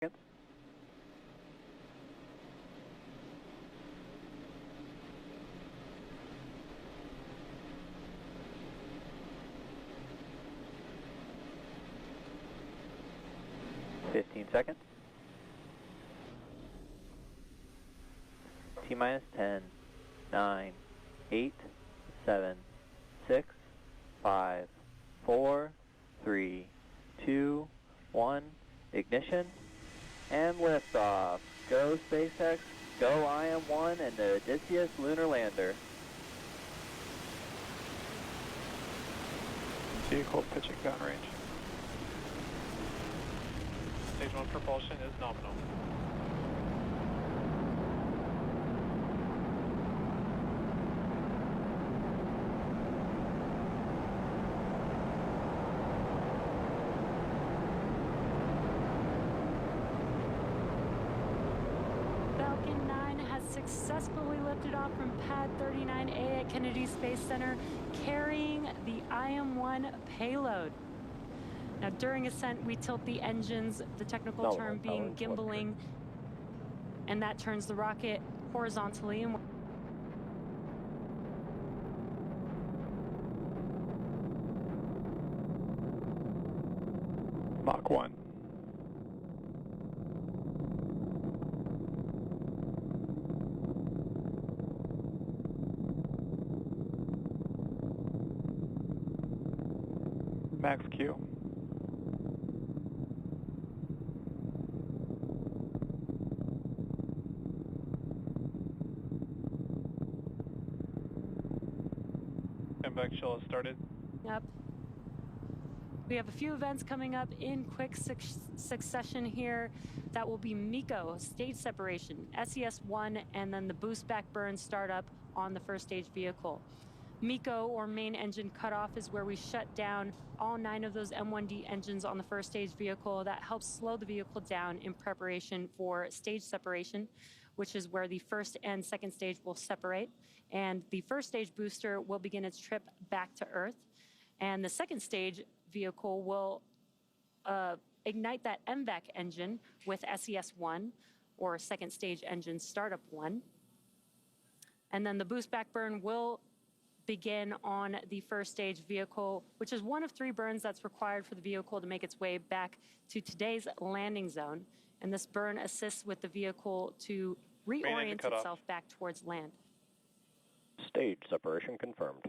seconds. Seconds. T-minus 10, 9, 8, 7, 6, 5, 4, 3, 2, 1, ignition, and liftoff. Go SpaceX, go IM-1 and the Odysseus lunar lander. Vehicle pitching downrange. Stage 1 propulsion is nominal. Falcon 9 has successfully lifted off from Pad 39A at Kennedy Space Center, carrying the IM-1 payload. Now, during ascent, we tilt the engines, the technical term being gimbaling, and that turns the rocket horizontally. And Mach 1. Max Q. Back shell has started. Yep. We have a few events coming up in quick succession here. That will be MECO, stage separation, SES-1, and then the boost back burn startup on the first stage vehicle. MECO, or main engine cutoff, is where we shut down all 9 of those M1D engines on the first stage vehicle. That helps slow the vehicle down in preparation for stage separation, which is where the first and second stage will separate. And the first stage booster will begin its trip back to Earth. And the second stage vehicle will ignite that MVAC engine with SES-1, or second stage engine startup 1. And then the boost back burn will begin on the first stage vehicle, which is one of 3 burns that's required for the vehicle to make its way back to today's landing zone. And this burn assists with the vehicle to reorient itself back towards land. Stage separation confirmed.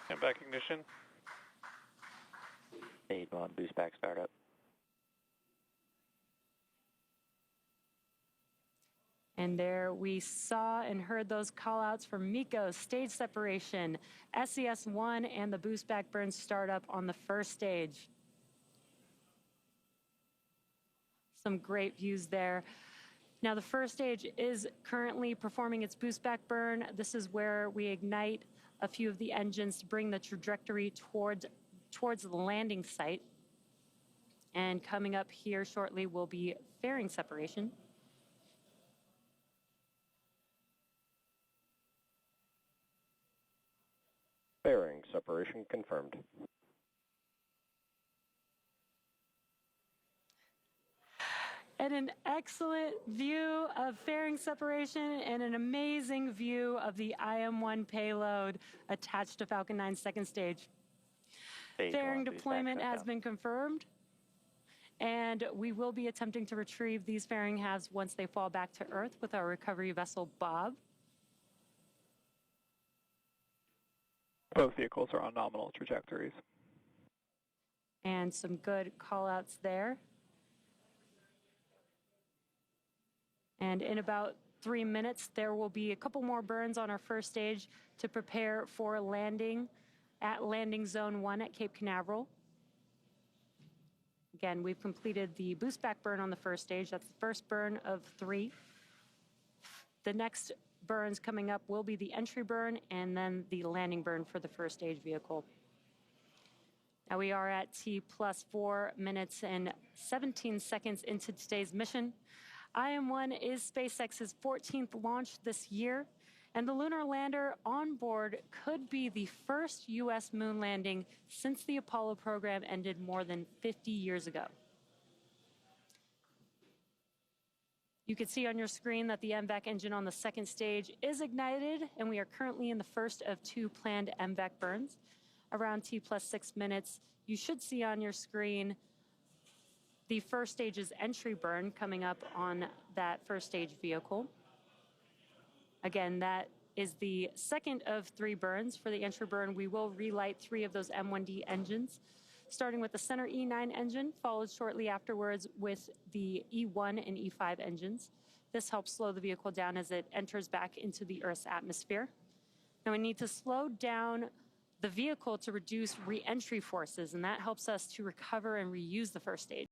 And back ignition. Stage 1 boost back startup. And there we saw and heard those call-outs for MECO, stage separation, SES-1, and the boost back burn startup on the first stage. Some great views there. Now, the first stage is currently performing its boost back burn. This is where we ignite a few of the engines to bring the trajectory towards the landing site. And coming up here shortly will be fairing separation. Fairing separation confirmed. And an excellent view of fairing separation and an amazing view of the IM-1 payload attached to Falcon 9's second stage. Fairing deployment has been confirmed, and we will be attempting to retrieve these fairing halves once they fall back to Earth with our recovery vessel, Bob. Both vehicles are on nominal trajectories. And some good call-outs there. And in about 3 minutes, there will be a couple more burns on our first stage to prepare for landing at Landing Zone 1 at Cape Canaveral. Again, we've completed the boost back burn on the first stage. That's the first burn of 3. The next burns coming up will be the entry burn and then the landing burn for the first stage vehicle. Now we are at T+4 minutes and 17 seconds into today's mission. IM-1 is SpaceX's 14th launch this year, And the lunar lander on board could be the first U.S. moon landing since the Apollo program ended more than 50 years ago. You can see on your screen that the MVAC engine on the second stage is ignited, and we are currently in the first of 2 planned MVAC burns. Around T+6 minutes, you should see on your screen the first stage's entry burn coming up on that first stage vehicle. Again, that is the second of 3 burns. For the entry burn, we will relight 3 of those M1D engines, starting with the center E9 engine, followed shortly afterwards with the E1 and E5 engines. This helps slow the vehicle down as it enters back into the Earth's atmosphere. Now we need to slow down the vehicle to reduce re-entry forces, and that helps us to recover and reuse the first stage.